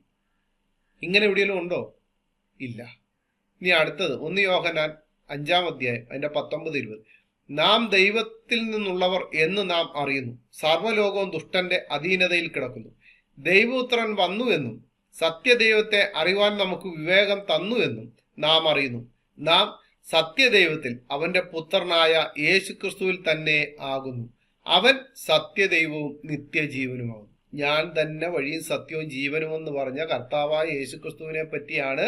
ഇങ്ങനെ എവിടെയെങ്കിലും ഉണ്ടോ? ഇല്ല. ഇനി അടുത്തത് 1 യോഹന്നാൻ 5-ാം അധ്യായം അതിന്റെ 19-20 നാം ദൈവത്തിൽ നിന്നുള്ളവർ എന്ന് നാം അറിയുന്നു, സർവ്വലോകവും ദുഷ്ടന്റെ അധീനതയിൽ കിടക്കുന്നു. ദൈവപുത്രൻ വന്നു എന്നും സത്യദൈവത്തെ അറിവാൻ നമുക്ക് വിവേകം തന്നു എന്നും നാം അറിയുന്നു. നാം സത്യദൈവത്തിൽ അവന്റെ പുത്രനായ യേശുക്രിസ്തുവിൽ തന്നെ ആകുന്നു. അവൻ സത്യദൈവവും നിത്യജീവനുമാകുന്നു. ഞാൻ തന്നെ വഴിയും സത്യവും ജീവനുമെന്ന് പറഞ്ഞ കർത്താവായ യേശുക്രിസ്തുവിനെ പറ്റിയാണ്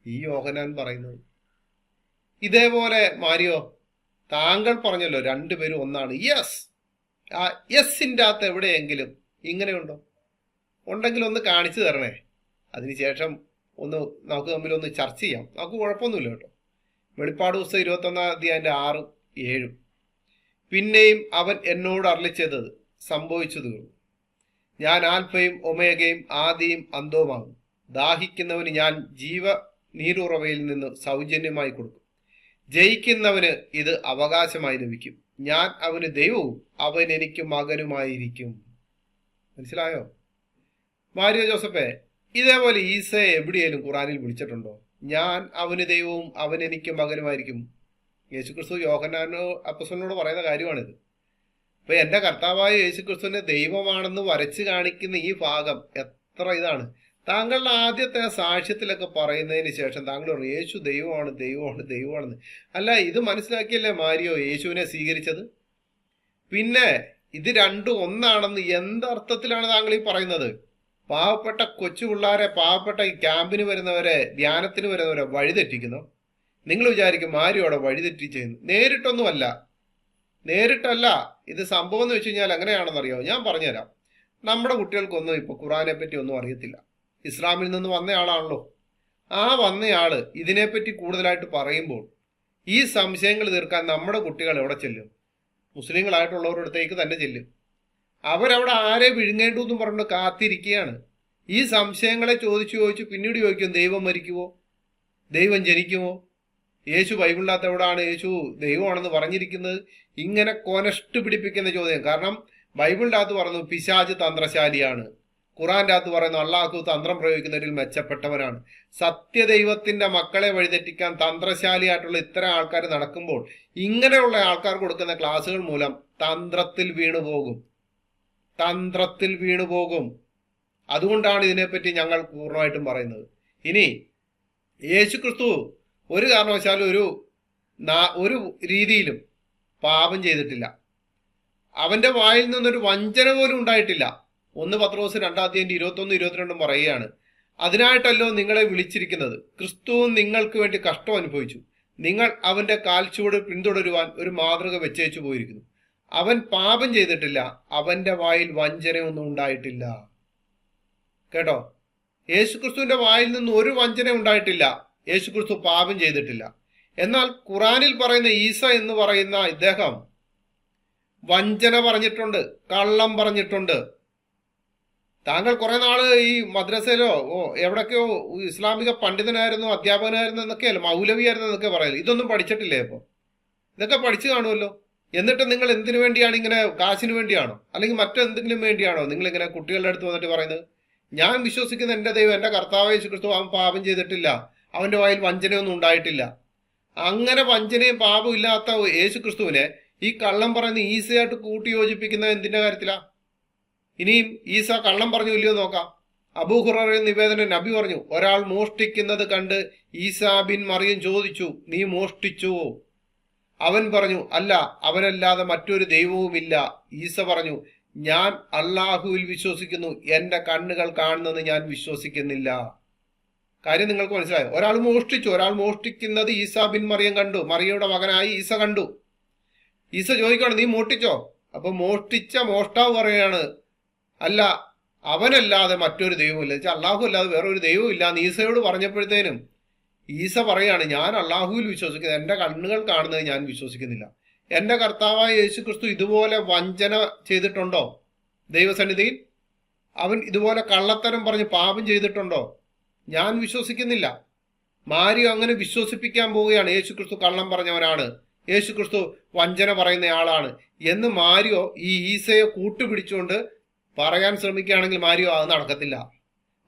ഈ യോഹന്നാൻ പറയുന്നത്. ഇതേപോലെ മാരിയോ താങ്കൾ പറഞ്ഞല്ലോ 2 പേരും ഒന്നാണ്. യെസ്, ആ യെസിൻ്റെ അകത്ത് എവിടെയെങ്കിലും ഇങ്ങനെയുണ്ടോ? ഉണ്ടെങ്കിൽ ഒന്ന് കാണിച്ചു തരണേ. അതിനുശേഷം നമുക്ക് തമ്മിൽ ഒന്ന് ചർച്ച ചെയ്യാം. നമുക്ക് കുഴപ്പമൊന്നുമില്ല കേട്ടോ. വെളിപ്പാട് പുസ്തകം 21-ാം അധ്യായം 6, 7 പിന്നെയും അവൻ എന്നോട് അരുളിച്ചത് സംഭവിച്ചു തീർന്നു. ഞാൻ ആൽഫയും ഒമേഗയും ആദിയും അന്തവുമാകും. ദാഹിക്കുന്നവന് ഞാൻ നീരുറവയിൽ നിന്ന് സൗജന്യമായി കൊടുക്കും. ജയിക്കുന്നവന് ഇത് അവകാശമായി ലഭിക്കും. ഞാൻ അവന് ദൈവവും അവൻ എനിക്ക് മകനുമായിരിക്കും. മനസ്സിലായോ മാരിയോ ജോസഫേ? ഇതേപോലെ ഈസയെ എവിടെയെങ്കിലും ഖുറാനിൽ വിളിച്ചിട്ടുണ്ടോ? ഞാൻ അവന് ദൈവവും അവൻ എനിക്ക് മകനുമായിരിക്കും. യേശുക്രിസ്തു യോഹന്നാനോ അപ്പസ്തലനോട് പറയുന്ന കാര്യമാണിത്. അപ്പൊ എന്റെ കർത്താവായ യേശുക്രിസ്തുവിനെ ദൈവമാണെന്ന് വരച്ച് കാണിക്കുന്ന ഈ ഭാഗം എത്ര ഇതാണ്. താങ്കളുടെ ആദ്യത്തെ സാക്ഷ്യത്തിലൊക്കെ പറയുന്നതിന് ശേഷം താങ്കൾ പറയും യേശു ദൈവമാണ് ദൈവമാണ് ദൈവമാണെന്ന്. അല്ല, ഇത് മനസ്സിലാക്കിയല്ലേ മാരിയോ യേശുവിനെ സ്വീകരിച്ചത്? പിന്നെ ഇത് രണ്ടും ഒന്നാണെന്ന് എന്തർത്ഥത്തിലാണ് താങ്കൾ ഈ പറയുന്നത്? പാവപ്പെട്ട കൊച്ചു പിള്ളേരെ, പാവപ്പെട്ട ഈ ക്യാമ്പിന് വരുന്നവരെ, ധ്യാനത്തിന് വരുന്നവരെ വഴിതെറ്റിക്കുന്നു. നിങ്ങൾ വിചാരിക്കും മാരിയോടെ വഴിതെറ്റിച്ചെന്ന്. നേരിട്ടല്ല ഇത് സംഭവം എന്ന് വെച്ച് കഴിഞ്ഞാൽ എങ്ങനെയാണെന്നറിയാമോ? ഞാൻ പറഞ്ഞുതരാം. നമ്മുടെ കുട്ടികൾക്കൊന്നും ഇപ്പൊ ഖുറാനെ പറ്റി ഒന്നും അറിയത്തില്ല. ഇസ്ലാമിൽ നിന്ന് വന്നയാളാണല്ലോ. ആ വന്നയാള് ഇതിനെപ്പറ്റി കൂടുതലായിട്ട് പറയുമ്പോൾ ഈ സംശയങ്ങൾ തീർക്കാൻ നമ്മുടെ കുട്ടികൾ എവിടെ ചെല്ലും? മുസ്ലിങ്ങളായിട്ടുള്ളവരുടെ അടുത്തേക്ക് തന്നെ ചെല്ലും. അവരവിടെ ആരെ വിഴുങ്ങേണ്ടു എന്നും പറഞ്ഞിട്ട് കാത്തിരിക്കുകയാണ്. ഈ സംശയങ്ങളെ ചോദിച്ചു പിന്നീട് ചോദിക്കും, ദൈവം മരിക്കുമോ, ദൈവം ജനിക്കുമോ, യേശു ബൈബിളിനകത്ത് എവിടെയാണ് യേശു ദൈവമാണെന്ന് പറഞ്ഞിരിക്കുന്നത്? ഇങ്ങനെ കൊനഷ്ട് പിടിപ്പിക്കുന്ന ചോദ്യം. കാരണം ബൈബിളിൻ്റെ അകത്ത് പറയുന്നു പിശാച് തന്ത്രശാലിയാണ്, ഖുറാന്റെ അകത്ത് പറയുന്നു അള്ളാഹു തന്ത്രം പ്രയോഗിക്കുന്നവരിൽ മെച്ചപ്പെട്ടവനാണ്. സത്യദൈവത്തിന്റെ മക്കളെ വഴിതെറ്റിക്കാൻ തന്ത്രശാലിയായിട്ടുള്ള ഇത്തരം ആൾക്കാർ നടക്കുമ്പോൾ ഇങ്ങനെയുള്ള ആൾക്കാർ കൊടുക്കുന്ന ക്ലാസ്സുകൾ മൂലം തന്ത്രത്തിൽ വീണുപോകും. അതുകൊണ്ടാണ് ഇതിനെപ്പറ്റി ഞങ്ങൾ പൂർണ്ണമായിട്ടും പറയുന്നത്. ഇനി യേശുക്രിസ്തു ഒരു കാരണവശാലും ഒരു രീതിയിലും പാപം ചെയ്തിട്ടില്ല. അവന്റെ വായിൽ നിന്നൊരു വഞ്ചന പോലും ഉണ്ടായിട്ടില്ല. 1 പത്രോസ് 2:21-22 പറയുകയാണ്, അതിനായിട്ടല്ലോ നിങ്ങളെ വിളിച്ചിരിക്കുന്നത്, ക്രിസ്തുവും നിങ്ങൾക്ക് വേണ്ടി കഷ്ടം അനുഭവിച്ചു, നിങ്ങൾ അവന്റെ കാൽച്ചുവട് പിന്തുടരുവാൻ ഒരു മാതൃക വെച്ചേച്ചു പോയിരിക്കുന്നു. അവൻ പാപം ചെയ്തിട്ടില്ല, അവന്റെ വായിൽ വഞ്ചനയൊന്നും ഉണ്ടായിട്ടില്ല. കേട്ടോ, യേശുക്രിസ്തുവിന്റെ വായിൽ നിന്ന് ഒരു വഞ്ചന ഉണ്ടായിട്ടില്ല. യേശുക്രിസ്തു പാപം ചെയ്തിട്ടില്ല. എന്നാൽ ഖുറാനിൽ പറയുന്ന ഈസ എന്ന് പറയുന്ന ഇദ്ദേഹം വഞ്ചന പറഞ്ഞിട്ടുണ്ട്, കള്ളം പറഞ്ഞിട്ടുണ്ട്. താങ്കൾ കുറെ നാള് ഈ മദ്രസയിലോ എവിടൊക്കെയോ ഇസ്ലാമിക പണ്ഡിതനായിരുന്നു, അധ്യാപകനായിരുന്നു എന്നൊക്കെയല്ലോ, മൗലവിയായിരുന്നു എന്നൊക്കെ പറയല്ലോ. ഇതൊന്നും പഠിച്ചിട്ടില്ലേ? അപ്പോൾ ഇതൊക്കെ പഠിച്ചു കാണുമല്ലോ. എന്നിട്ട് നിങ്ങൾ എന്തിനു വേണ്ടിയാണ് ഇങ്ങനെ, കാശിന് വേണ്ടിയാണോ അല്ലെങ്കിൽ മറ്റെന്തെങ്കിലും വേണ്ടിയാണോ നിങ്ങൾ ഇങ്ങനെ കുട്ടികളുടെ അടുത്ത് വന്നിട്ട് പറയുന്നത്, ഞാൻ വിശ്വസിക്കുന്ന എൻ്റെ ദൈവം, എൻ്റെ കർത്താവായ യേശുക്രിസ്തു, അവൻ പാപം ചെയ്തിട്ടില്ല, അവന്റെ വായിൽ വഞ്ചനയൊന്നും ഉണ്ടായിട്ടില്ല. അങ്ങനെ വഞ്ചനയും പാപവും ഇല്ലാത്ത യേശുക്രിസ്തുവിനെ ഈ കള്ളം പറയുന്ന ഈസയായിട്ട് കൂട്ടി യോജിപ്പിക്കുന്നത് എന്തിന്റെ കാര്യത്തിലാ? ഇനിയും ഈസ കള്ളം പറഞ്ഞു ഇല്ലയോ നോക്കാം. അബൂ ഹുറൈറ നിവേദനം നബി പറഞ്ഞു, ഒരാൾ മോഷ്ടിക്കുന്നത് കണ്ട് ഈസാ ബിൻ മറിയം ചോദിച്ചു, നീ മോഷ്ടിച്ചുവോ? അവൻ പറഞ്ഞു, അല്ല, അവനല്ലാതെ മറ്റൊരു ദൈവവുമില്ല. ഈസ പറഞ്ഞു, ഞാൻ അള്ളാഹുവിൽ വിശ്വസിക്കുന്നു, എന്റെ കണ്ണുകൾ കാണുന്നത് ഞാൻ വിശ്വസിക്കുന്നില്ല. കാര്യം നിങ്ങൾക്ക് മനസ്സിലായോ? ഒരാൾ മോഷ്ടിക്കുന്നത് ഈസാ ബിൻ മറിയം കണ്ടു, മറിയയുടെ മകനായി ഈസ കണ്ടു. ഈസ ചോദിക്കുകയാണ്, നീ മോഷ്ടിച്ചോ? അപ്പൊ മോഷ്ടിച്ച മോഷ്ടാവ് പറയാണ്, അല്ല, അവനല്ലാതെ മറ്റൊരു ദൈവമില്ല, അള്ളാഹു അല്ലാതെ വേറൊരു ദൈവവും ഇല്ല എന്ന് ഈസയോട് പറഞ്ഞപ്പോഴത്തേനും ഈസ പറയാണ്, ഞാൻ അള്ളാഹുവിൽ വിശ്വസിക്കുന്നത്, എന്റെ കണ്ണുകൾ കാണുന്നത് ഞാൻ വിശ്വസിക്കുന്നില്ല. എന്റെ കർത്താവായ യേശുക്രിസ്തു ഇതുപോലെ വഞ്ചന ചെയ്തിട്ടുണ്ടോ ദൈവസന്നിധിയിൽ? അവൻ ഇതുപോലെ കള്ളത്തരം പറഞ്ഞ് പാപം ചെയ്തിട്ടുണ്ടോ? ഞാൻ വിശ്വസിക്കുന്നില്ല. മാരിയോ അങ്ങനെ വിശ്വസിപ്പിക്കാൻ പോവുകയാണ്, യേശുക്രിസ്തു കള്ളം പറഞ്ഞവനാണ്, യേശുക്രിസ്തു വഞ്ചന പറയുന്നയാളാണ് എന്ന് മാരിയോ ഈ ഈസയെ കൂട്ടുപിടിച്ചുകൊണ്ട് പറയാൻ ശ്രമിക്കുകയാണെങ്കിൽ മാരിയോ അത് നടക്കത്തില്ല.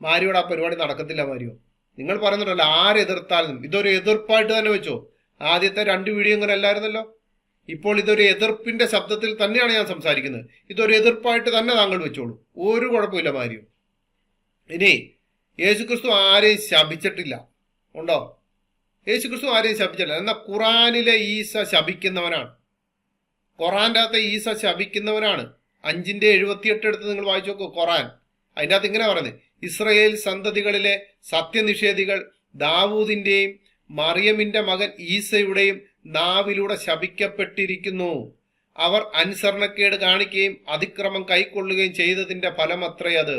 മാരിയോട് ആ പരിപാടി നടക്കത്തില്ല. മാരിയോ, നിങ്ങൾ പറയുന്നുണ്ടല്ലോ ആരെതിർത്താലും ഇതൊരു എതിർപ്പായിട്ട് തന്നെ വെച്ചോ. ആദ്യത്തെ 2 വീഡിയോ ഇങ്ങനെ അല്ലായിരുന്നല്ലോ. ഇപ്പോൾ ഇതൊരു എതിർപ്പിന്റെ ശബ്ദത്തിൽ തന്നെയാണ് ഞാൻ സംസാരിക്കുന്നത്. ഇതൊരു എതിർപ്പായിട്ട് തന്നെ താങ്കൾ വെച്ചോളൂ, ഒരു കുഴപ്പമില്ല മാരിയോ. ഇനി യേശുക്രിസ്തു ആരെയും ശപിച്ചിട്ടില്ല, ഉണ്ടോ? യേശുക്രിസ്തു ആരെയും ശപിച്ചിട്ടില്ല. എന്നാൽ ഖുറാനിലെ ഈസ ശപിക്കുന്നവനാണ്. ഖുറാന്റെ അകത്തെ ഈസ ശപിക്കുന്നവനാണ്. 5:78 എടുത്ത് നിങ്ങൾ വായിച്ചു നോക്കൂ ഖുറാൻ. അതിൻ്റെ അകത്ത് ഇങ്ങനെ പറയുന്നത്, ഇസ്രയേൽ സന്തതികളിലെ സത്യനിഷേധികൾ ദാവൂദിന്റെയും മറിയമിന്റെ മകൻ ഈസയുടെയും നാവിലൂടെ ശപിക്കപ്പെട്ടിരിക്കുന്നു. അവർ അനുസരണക്കേട് കാണിക്കുകയും അതിക്രമം കൈക്കൊള്ളുകയും ചെയ്തതിന്റെ ഫലമത്രയത്.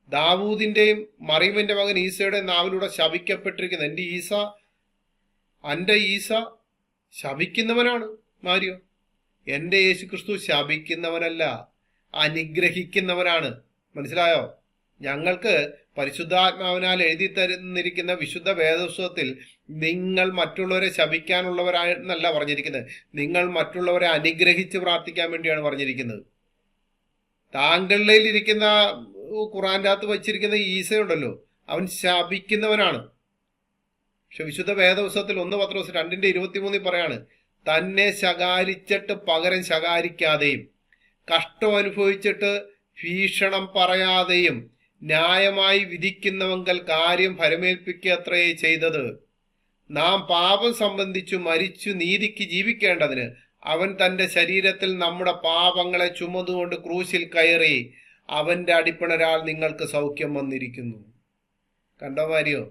ദാവൂദിന്റെയും മറിയമിന്റെ മകൻ ഈസയുടെ നാവിലൂടെ ശപിക്കപ്പെട്ടിരിക്കുന്നു. എൻ്റെ ഈസ ശപിക്കുന്നവനാണ് മാരിയോ. എൻ്റെ യേശുക്രിസ്തു ശപിക്കുന്നവനല്ല, അനുഗ്രഹിക്കുന്നവനാണ്. മനസ്സിലായോ? ഞങ്ങൾക്ക് പരിശുദ്ധാത്മാവിനാൽ എഴുതി തരുന്നിരിക്കുന്ന വിശുദ്ധ വേദപുസ്തകത്തിൽ നിങ്ങൾ മറ്റുള്ളവരെ ശപിക്കാനുള്ളവരാണെന്നല്ല പറഞ്ഞിരിക്കുന്നത്, നിങ്ങൾ മറ്റുള്ളവരെ അനുഗ്രഹിച്ച് പ്രാർത്ഥിക്കാൻ വേണ്ടിയാണ് പറഞ്ഞിരിക്കുന്നത്. താങ്കളുടെ ഇരിക്കുന്ന ഖുറാന്റെ അകത്ത് വച്ചിരിക്കുന്ന ഈസയുണ്ടല്ലോ, അവൻ ശപിക്കുന്നവനാണ്. പക്ഷെ വിശുദ്ധ വേദപുസ്തകത്തിൽ 1 പത്രോസ് 2:23 പറയാണ്, തന്നെ ശകാരിച്ചിട്ട് പകരം ശകാരിക്കാതെയും കഷ്ടം അനുഭവിച്ചിട്ട് ഭീഷണം പറയാതെയും ന്യായമായി വിധിക്കുന്നവങ്കൽ കാര്യം ഫലമേൽപ്പിക്കത്രേ ചെയ്തത്. നാം പാപം സംബന്ധിച്ചു മരിച്ചു നീതിക്ക് ജീവിക്കേണ്ടതിന് അവൻ തന്റെ ശരീരത്തിൽ നമ്മുടെ പാപങ്ങളെ ചുമന്നുകൊണ്ട് ക്രൂശിൽ കയറി അവന്റെ അടിപ്പിണരാൽ നിങ്ങൾക്ക് സൗഖ്യം വന്നിരിക്കുന്നു. കണ്ടോ മാരിയോ?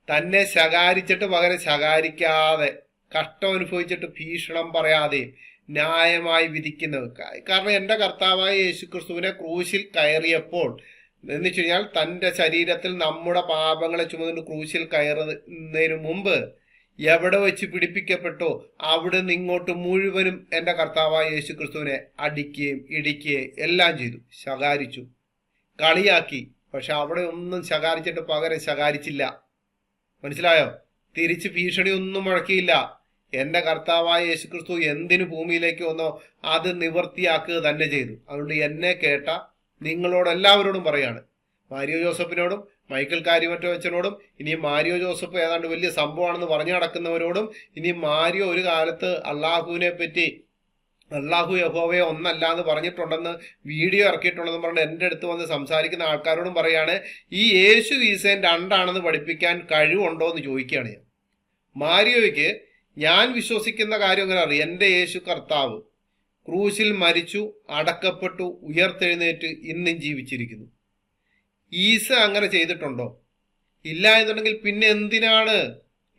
തന്നെ ശകാരിച്ചിട്ട് പകരം ശകാരിക്കാതെ, കഷ്ടം അനുഭവിച്ചിട്ട് ഭീഷണം പറയാതെ ന്യായമായി വിധിക്കുന്നത്. കാരണം എൻ്റെ കർത്താവായ യേശുക്രിസ്തുവിനെ ക്രൂശിൽ കയറിയപ്പോൾ എന്ന് വെച്ച് കഴിഞ്ഞാൽ തൻ്റെ ശരീരത്തിൽ നമ്മുടെ പാപങ്ങളെ ചുമന്നുകൊണ്ട് ക്രൂശിൽ കയറുന്നതിന് മുമ്പ് എവിടെ വെച്ച് പിടിപ്പിക്കപ്പെട്ടോ അവിടെ നിന്ന് ഇങ്ങോട്ട് മുഴുവനും എൻ്റെ കർത്താവായ യേശുക്രിസ്തുവിനെ അടിക്കുകയും ഇടിക്കുകയും എല്ലാം ചെയ്തു, ശകാരിച്ചു. കളിയാക്കി. പക്ഷെ അവിടെ ഒന്നും ശകാരിച്ചിട്ട് പകരം ശകാരിച്ചില്ല. മനസ്സിലായോ? തിരിച്ച് ഭീഷണി ഒന്നും മുഴക്കിയില്ല. എന്റെ കർത്താവായ യേശുക്രിസ്തു എന്തിനു ഭൂമിയിലേക്ക് വന്നോ അത് നിവർത്തിയാക്കുക തന്നെ ചെയ്തു. അതുകൊണ്ട് എന്നെ കേട്ട നിങ്ങളോടെല്ലാവരോടും പറയാണ്, മാരിയോ ജോസഫിനോടും മൈക്കിൾ കാര്യമറ്റോച്ചനോടും, ഇനി മാരിയോ ജോസഫ് ഏതാണ്ട് വലിയ സംഭവമാണെന്ന് പറഞ്ഞു നടക്കുന്നവരോടും, ഇനി മാരിയോ ഒരു കാലത്ത് അള്ളാഹുവിനെ പറ്റി അള്ളാഹു യഹോവയെ ഒന്നല്ല എന്ന് പറഞ്ഞിട്ടുണ്ടെന്ന് വീഡിയോ ഇറക്കിയിട്ടുണ്ടെന്ന് പറഞ്ഞ് എൻ്റെ അടുത്ത് വന്ന് സംസാരിക്കുന്ന ആൾക്കാരോടും പറയാണ്, ഈ യേശു ഈസേൻ രണ്ടാണെന്ന് പഠിപ്പിക്കാൻ കഴിവുണ്ടോ എന്ന് ചോദിക്കുകയാണ് ഞാൻ. മാരിയോയ്ക്ക് ഞാൻ വിശ്വസിക്കുന്ന കാര്യം അങ്ങനെ അറിയാം. എൻ്റെ യേശു കർത്താവ് ക്രൂശിൽ മരിച്ചു, അടക്കപ്പെട്ടു, ഉയർത്തെഴുന്നേറ്റ് ഇന്നും ജീവിച്ചിരിക്കുന്നു. ഈസ അങ്ങനെ ചെയ്തിട്ടുണ്ടോ? ഇല്ല എന്നുണ്ടെങ്കിൽ പിന്നെ എന്തിനാണ്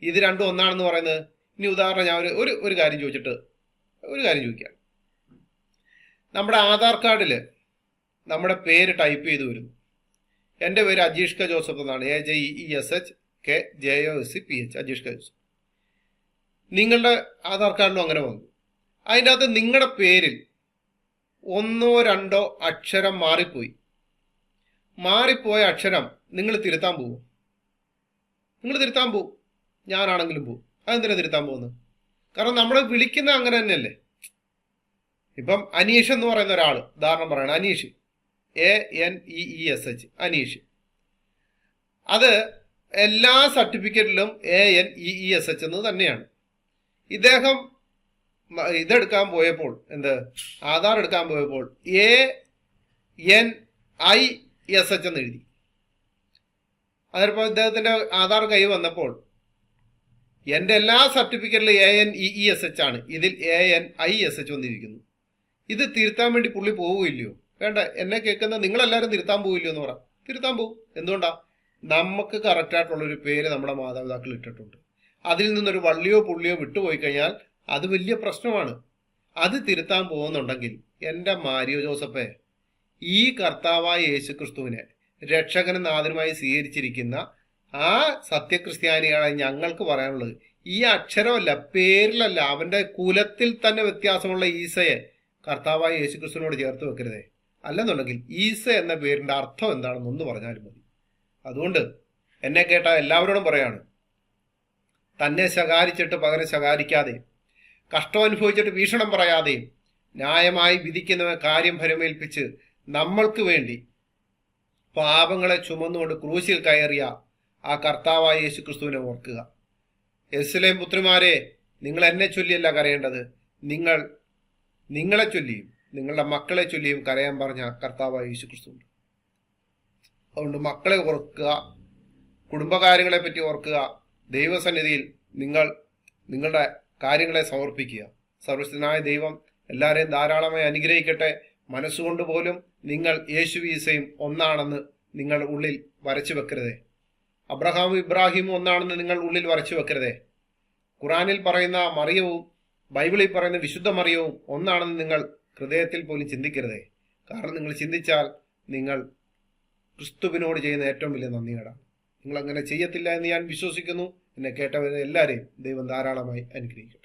ഇത് രണ്ടും ഒന്നാണെന്ന് പറയുന്നത്? ഇനി ഉദാഹരണം ഞാൻ ഒരു കാര്യം ചോദിക്കാം. നമ്മുടെ ആധാർ കാർഡിൽ നമ്മുടെ പേര് ടൈപ്പ് ചെയ്ത് വരുന്നു. എൻ്റെ പേര് അജീഷ് കെ ജോസഫ് എന്നാണ്. AJESHKJOSEPH, Ajeesh K Joseph. നിങ്ങളുടെ ആധാർ കാർഡിലും അങ്ങനെ വന്നു. അതിൻ്റെ അകത്ത് നിങ്ങളുടെ പേരിൽ 1 or 2 അക്ഷരം മാറിപ്പോയ അക്ഷരം നിങ്ങൾ തിരുത്താൻ പോവും. ഞാനാണെങ്കിലും പോവും. അതെന്തിനാ തിരുത്താൻ പോകുന്നത്? കാരണം നമ്മളെ വിളിക്കുന്ന അങ്ങനെ തന്നെയല്ലേ. ഇപ്പം അനീഷ് എന്ന് പറയുന്ന ഒരാൾ, ഉദാഹരണം പറയണം, അനീഷ്, ANEESH, അനീഷ്. അത് എല്ലാ സർട്ടിഫിക്കറ്റിലും ANEESH എന്ന് തന്നെയാണ്. ഇദ്ദേഹം ഇതെടുക്കാൻ പോയപ്പോൾ, ആധാർ എടുക്കാൻ പോയപ്പോൾ ANISH എന്ന് എഴുതി. അതിപ്പോൾ ഇദ്ദേഹത്തിന്റെ ആധാർ കൈ വന്നപ്പോൾ എൻ്റെ എല്ലാ സർട്ടിഫിക്കറ്റിലും ANEESH ആണ്, ഇതിൽ ANISH വന്നിരിക്കുന്നു. ഇത് തിരുത്താൻ വേണ്ടി പുള്ളി പോവുകയില്ലയോ? വേണ്ട, എന്നെ കേൾക്കുന്ന നിങ്ങളെല്ലാവരും തിരുത്താൻ പോവില്ലയോ എന്ന് പറ. തിരുത്താൻ പോകും. എന്തുകൊണ്ടാ? നമുക്ക് കറക്റ്റായിട്ടുള്ളൊരു പേര് നമ്മുടെ മാതാപിതാക്കൾ ഇട്ടിട്ടുണ്ട്. അതിൽ നിന്നൊരു വള്ളിയോ പുള്ളിയോ വിട്ടുപോയി കഴിഞ്ഞാൽ അത് വലിയ പ്രശ്നമാണ്. അത് തിരുത്താൻ പോകുന്നുണ്ടെങ്കിൽ എൻ്റെ മാരിയോ ജോസഫെ, ഈ കർത്താവായ യേശുക്രിസ്തുവിനെ രക്ഷകനും നാഥനുമായി സ്വീകരിച്ചിരിക്കുന്ന ആ സത്യക്രിസ്ത്യാനികളെ ഞങ്ങൾക്ക് പറയാനുള്ളത്, ഈ അക്ഷരമല്ല, പേരിലല്ല, അവന്റെ കുലത്തിൽ തന്നെ വ്യത്യാസമുള്ള ഈസയെ കർത്താവായ യേശുക്രിസ്തുവിനോട് ചേർത്ത് വെക്കരുതേ. അല്ലെന്നുണ്ടെങ്കിൽ ഈസ എന്ന പേരിന്റെ അർത്ഥം എന്താണെന്ന് ഒന്ന് പറഞ്ഞാലും മതി. അതുകൊണ്ട് എന്നെ കേട്ട എല്ലാവരോടും പറയാണ്, തന്നെ ശകാരിച്ചിട്ട് പകരം ശകാരിക്കാതെ, കഷ്ടം അനുഭവിച്ചിട്ട് ഭീഷണം പറയാതെയും, ന്യായമായി വിധിക്കുന്നവ കാര്യം ഫലമേൽപ്പിച്ച് നമ്മൾക്ക് വേണ്ടി പാപങ്ങളെ ചുമന്നുകൊണ്ട് ക്രൂശിൽ കയറിയ ആ കർത്താവായ യേശുക്രിസ്തുവിനെ ഓർക്കുക. യെരുശലേം പുത്രിമാരെ, നിങ്ങൾ എന്നെ ചൊല്ലിയല്ല കരയേണ്ടത്, നിങ്ങളെ ചൊല്ലിയും നിങ്ങളുടെ മക്കളെ ചൊല്ലിയും കരയാൻ പറഞ്ഞ കർത്താവായ യേശുക്രിസ്തുവുണ്ട്. അതുകൊണ്ട് മക്കളെ ഓർക്കുക, കുടുംബകാര്യങ്ങളെ പറ്റി ഓർക്കുക, ദൈവസന്നിധിയിൽ നിങ്ങളുടെ കാര്യങ്ങളെ സമർപ്പിക്കുക. സർവശക്തനായ ദൈവം എല്ലാവരെയും ധാരാളമായി അനുഗ്രഹിക്കട്ടെ. മനസ്സുകൊണ്ട് പോലും നിങ്ങൾ യേശു ഈസയും ഒന്നാണെന്ന് നിങ്ങൾ ഉള്ളിൽ വരച്ചു വെക്കരുതേ. അബ്രഹാമും ഇബ്രാഹിമും ഒന്നാണെന്ന് നിങ്ങൾ ഉള്ളിൽ വരച്ചു വെക്കരുതേ. ഖുറാനിൽ പറയുന്ന മറിയവും ബൈബിളിൽ പറയുന്ന വിശുദ്ധ മറിയവും ഒന്നാണെന്ന് നിങ്ങൾ ഹൃദയത്തിൽ പോലും ചിന്തിക്കരുതേ. കാരണം നിങ്ങൾ ചിന്തിച്ചാൽ നിങ്ങൾ ക്രിസ്തുവിനോട് ചെയ്യുന്ന ഏറ്റവും വലിയ നന്ദികേടാണ്. നിങ്ങൾ അങ്ങനെ ചെയ്യത്തില്ല എന്ന് ഞാൻ വിശ്വസിക്കുന്നു. എന്നെ കേട്ടവരെ എല്ലാവരെയും ദൈവം ധാരാളമായി അനുഗ്രഹിക്കും.